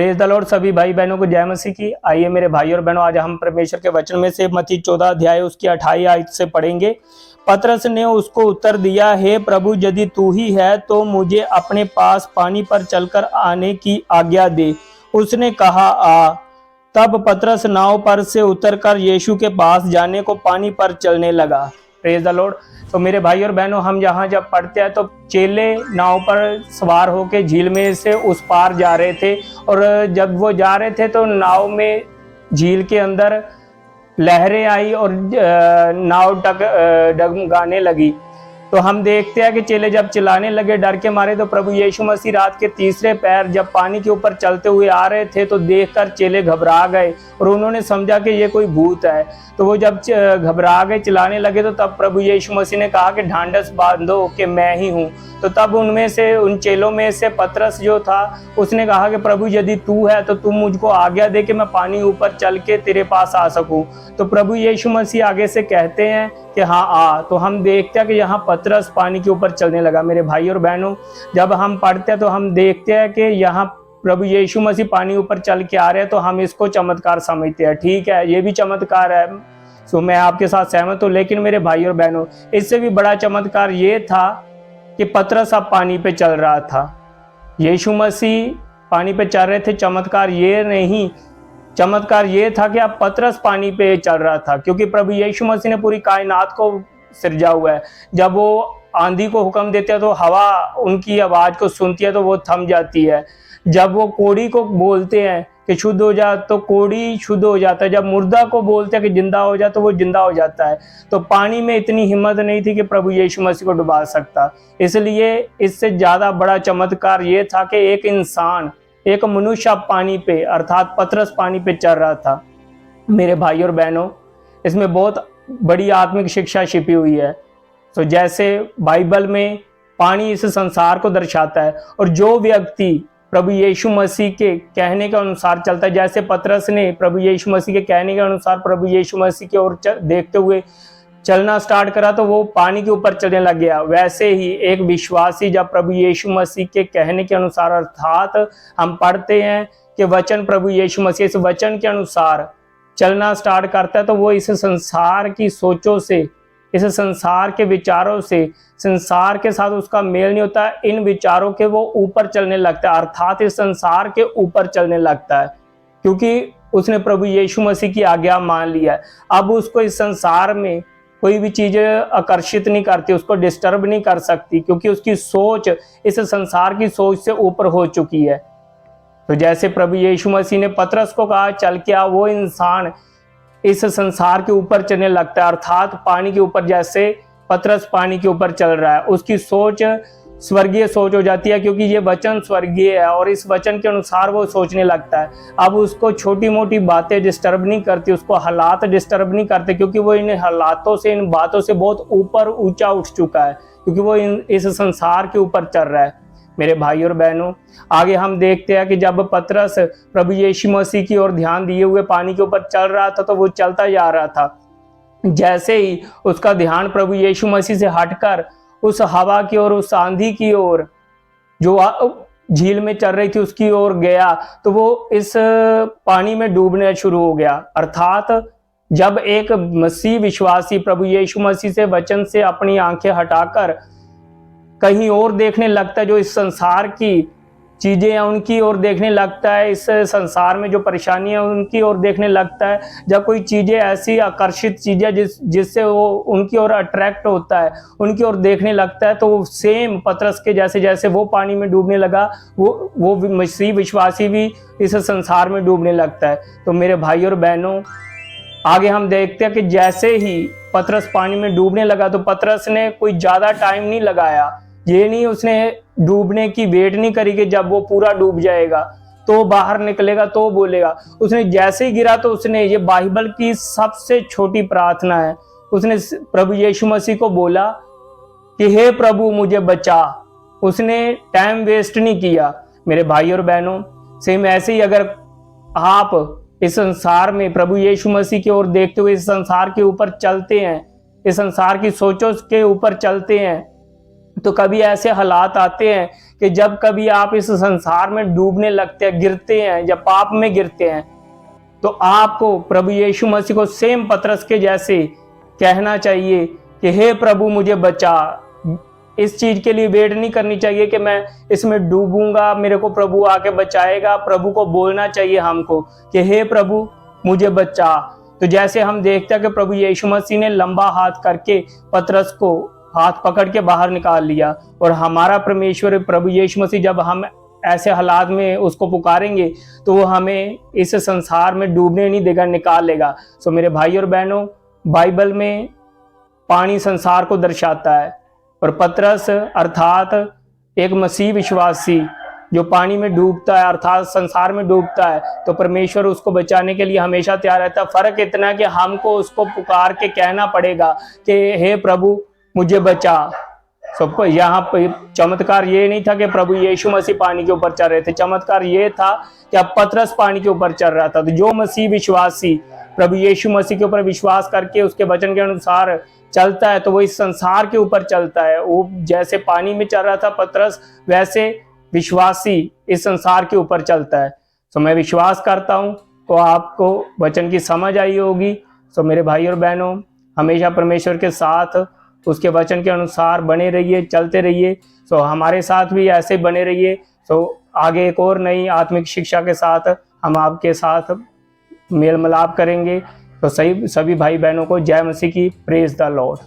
Praise the Lord. सभी भाई बहनों को जय मसीह की। आइए मेरे भाई और बहनों, आज हम परमेश्वर के वचन में से मत्ती 14 अध्याय उसकी 28 आयत से पढ़ेंगे। पतरस ने उसको उत्तर दिया, हे प्रभु, यदि तू ही है तो मुझे अपने पास पानी पर चलकर आने की आज्ञा दे। उसने कहा, आ। तब पतरस नाव पर से उतरकर यीशु के पास जाने को पानी पर चलने लगा। Praise the Lord. तो मेरे भाई और बहनों, हम यहाँ जब पढ़ते हैं तो चेले नाव पर सवार होकर झील में से उस पार जा रहे थे, और जब वो जा रहे थे तो नाव में झील के अंदर लहरें आई और नाव डगमगाने लगी। तो हम देखते हैं कि चेले जब चिल्लाने लगे डर के मारे, तो प्रभु यीशु मसीह रात के तीसरे पैर जब पानी के ऊपर चलते हुए आ रहे थे तो देखकर चेले घबरा गए और उन्होंने समझा कि ये कोई भूत है। तो वो जब घबरा गए, चिल्लाने लगे, तो तब प्रभु यीशु मसीह ने कहा कि ढांढस बांधो कि मैं ही हूँ। तो तब उनमें से, उन चेलों में से पतरस जो था, उसने कहा कि प्रभु, यदि तू है तो तू मुझको आज्ञा दे कि मैं पानी ऊपर चल के तेरे पास आ सकूं। तो प्रभु यीशु मसीह आगे से कहते हैं कि हाँ आ। तो हम देखते हैं कि यहाँ पतरस पानी के ऊपर चलने लगा। मेरे भाई और बहनों, जब हम पढ़ते हैं तो हम देखते हैं कि यहाँ प्रभु यीशु मसीह पानी ऊपर चल के आ रहे हैं, तो हम इसको चमत्कार समझते हैं। ठीक है, ये भी चमत्कार है, तो मैं आपके साथ सहमत हूँ। लेकिन मेरे भाई और बहनों, इससे भी बड़ा चमत्कार ये था कि पतरस अब पानी पे चल रहा था। यीशु मसीह पानी पे चल रहे थे। चमत्कार ये नहीं, चमत्कार ये था कि अब पतरस पानी पे चल रहा था, क्योंकि प्रभु यीशु मसीह ने पूरी कायनात को सिरजा हुआ है। जब वो आंधी को हुक्म देते हैं तो हवा उनकी आवाज को सुनती है तो वो थम जाती है। जब वो कोड़ी को बोलते हैं कि शुद्ध हो जा, तो कोड़ी शुद्ध हो जाता है। जब मुर्दा को बोलते हैं कि जिंदा हो जा, तो वो जिंदा हो जाता है। तो पानी में इतनी हिम्मत नहीं थी कि प्रभु यीशु मसीह को डुबा सकता। इसलिए इससे ज्यादा बड़ा चमत्कार ये था कि एक इंसान, एक मनुष्य पानी पे, अर्थात पतरस पानी पे चल रहा था। मेरे भाई और बहनों, इसमें बहुत बड़ी आत्मिक शिक्षा छिपी हुई है। तो जैसे बाइबल में पानी इस संसार को दर्शाता है, और जो व्यक्ति प्रभु यीशु मसीह के कहने के अनुसार चलता है, जैसे पतरस ने प्रभु यीशु मसीह के कहने के अनुसार प्रभु यीशु मसीह की ओर देखते हुए चलना स्टार्ट करा, तो वो पानी के ऊपर चलने लग गया। वैसे ही एक विश्वासी जब प्रभु यीशु मसीह के कहने के अनुसार, अर्थात हम पढ़ते हैं कि वचन प्रभु यीशु मसीह, इस वचन के अनुसार चलना स्टार्ट करता है, तो वो इस संसार की सोचों से, इस संसार के विचारों से, संसार के साथ उसका मेल नहीं होता, इन विचारों के वो ऊपर चलने लगता है, अर्थात इस संसार के ऊपर चलने लगता है, क्योंकि उसने प्रभु यीशु मसीह की आज्ञा मान लिया है। अब उसको इस संसार में कोई भी चीज आकर्षित नहीं करती, उसको डिस्टर्ब नहीं कर सकती, क्योंकि उसकी सोच इस संसार की सोच से ऊपर हो चुकी है। तो जैसे प्रभु यीशु मसीह ने पतरस को कहा चल के आ, वो इंसान इस संसार के ऊपर चलने लगता है, अर्थात पानी के ऊपर। जैसे पतरस पानी के ऊपर चल रहा है, उसकी सोच स्वर्गीय सोच हो जाती है, क्योंकि ये वचन स्वर्गीय है और इस वचन के अनुसार वो सोचने लगता है। अब उसको छोटी मोटी बातें डिस्टर्ब नहीं करती, उसको हालात डिस्टर्ब नहीं करते, क्योंकि वो इन हालातों से, इन बातों से बहुत ऊपर ऊंचा उठ चुका है, क्योंकि वो इस संसार के ऊपर चल रहा है। मेरे भाई और बहनों, आगे हम देखते हैं कि जब पतरस प्रभु यीशु मसीह की ओर ध्यान दिए हुए पानी के ऊपर चल रहा था, तो वो चलता जा रहा था। जैसे ही उसका ध्यान प्रभु यीशु मसीह से हटकर उस हवा की ओर, उस आंधी की ओर जो झील में चल रही थी उसकी ओर गया, तो वो इस पानी में डूबने शुरू हो गया। अर्थात जब एक मसीह विश्वासी प्रभु यीशु मसीह से, वचन से अपनी आंखें हटाकर कहीं और देखने लगता है, जो इस संसार की चीजें हैं उनकी ओर देखने लगता है, इस संसार में जो परेशानियां हैं उनकी ओर देखने लगता है, जब कोई चीजें ऐसी आकर्षित चीजें जिससे वो उनकी ओर अट्रैक्ट होता है, उनकी ओर देखने लगता है, तो वो सेम पतरस के जैसे जैसे वो पानी में डूबने लगा, वो मसीह विश्वासी भी इस संसार में डूबने लगता है। तो मेरे भाई और बहनों, आगे हम देखते हैं कि जैसे ही पतरस पानी में डूबने लगा, तो पतरस ने कोई ज्यादा टाइम नहीं लगाया। ये नहीं उसने डूबने की वेट नहीं करी कि जब वो पूरा डूब जाएगा तो बाहर निकलेगा तो बोलेगा। उसने जैसे ही गिरा, तो उसने, ये बाइबल की सबसे छोटी प्रार्थना है, उसने प्रभु यीशु मसीह को बोला कि हे प्रभु मुझे बचा। उसने टाइम वेस्ट नहीं किया। मेरे भाई और बहनों, सेम ऐसे ही अगर आप इस संसार में प्रभु यीशु मसीह की ओर देखते हुए इस संसार के ऊपर चलते हैं, इस संसार की सोचों के ऊपर चलते हैं, तो कभी ऐसे हालात आते हैं कि जब कभी आप इस संसार में डूबने लगते हैं, गिरते हैं, जब पाप में गिरते हैं, तो आपको प्रभु यीशु मसीह को सेम पतरस के जैसे कहना चाहिए कि हे प्रभु मुझे बचा। इस चीज के लिए वेट नहीं करनी चाहिए कि मैं इसमें डूबूंगा, मेरे को प्रभु आके बचाएगा। प्रभु को बोलना चाहिए हमको कि हे प्रभु मुझे बचा। तो जैसे हम देखते हैं कि प्रभु यीशु मसीह ने लंबा हाथ करके पतरस को हाथ पकड़ के बाहर निकाल लिया, और हमारा परमेश्वर प्रभु यीशु मसीह जब हम ऐसे हालात में उसको पुकारेंगे तो वो हमें इस संसार में डूबने नहीं देगा, निकाल लेगा। सो मेरे भाई और बहनों, बाइबल में पानी संसार को दर्शाता है, और पतरस अर्थात एक मसीह विश्वासी जो पानी में डूबता है अर्थात संसार में डूबता है, तो परमेश्वर उसको बचाने के लिए हमेशा तैयार रहता है। फर्क इतना है कि हमको उसको पुकार के कहना पड़ेगा कि हे प्रभु मुझे बचा। सबको यहाँ पे चमत्कार ये नहीं था कि प्रभु यीशु मसीह पानी के ऊपर चल रहे थे, चमत्कार ये था कि अब पतरस पानी के ऊपर चल रहा था। तो जो मसीह विश्वासी प्रभु यीशु मसीह के ऊपर विश्वास करके उसके वचन के अनुसार चलता है, तो वो इस संसार के ऊपर चलता है। वो जैसे पानी में चल रहा था पतरस, वैसे विश्वासी इस संसार के ऊपर चलता है। तो मैं विश्वास करता हूँ तो आपको वचन की समझ आई होगी। तो मेरे भाई और बहनों, हमेशा परमेश्वर के साथ उसके वचन के अनुसार बने रहिए, चलते रहिए। तो हमारे साथ भी ऐसे बने रहिए। तो आगे एक और नई आत्मिक शिक्षा के साथ हम आपके साथ मेल मिलाप करेंगे। तो सभी भाई बहनों को जय मसीह की, प्रेज द लॉर्ड।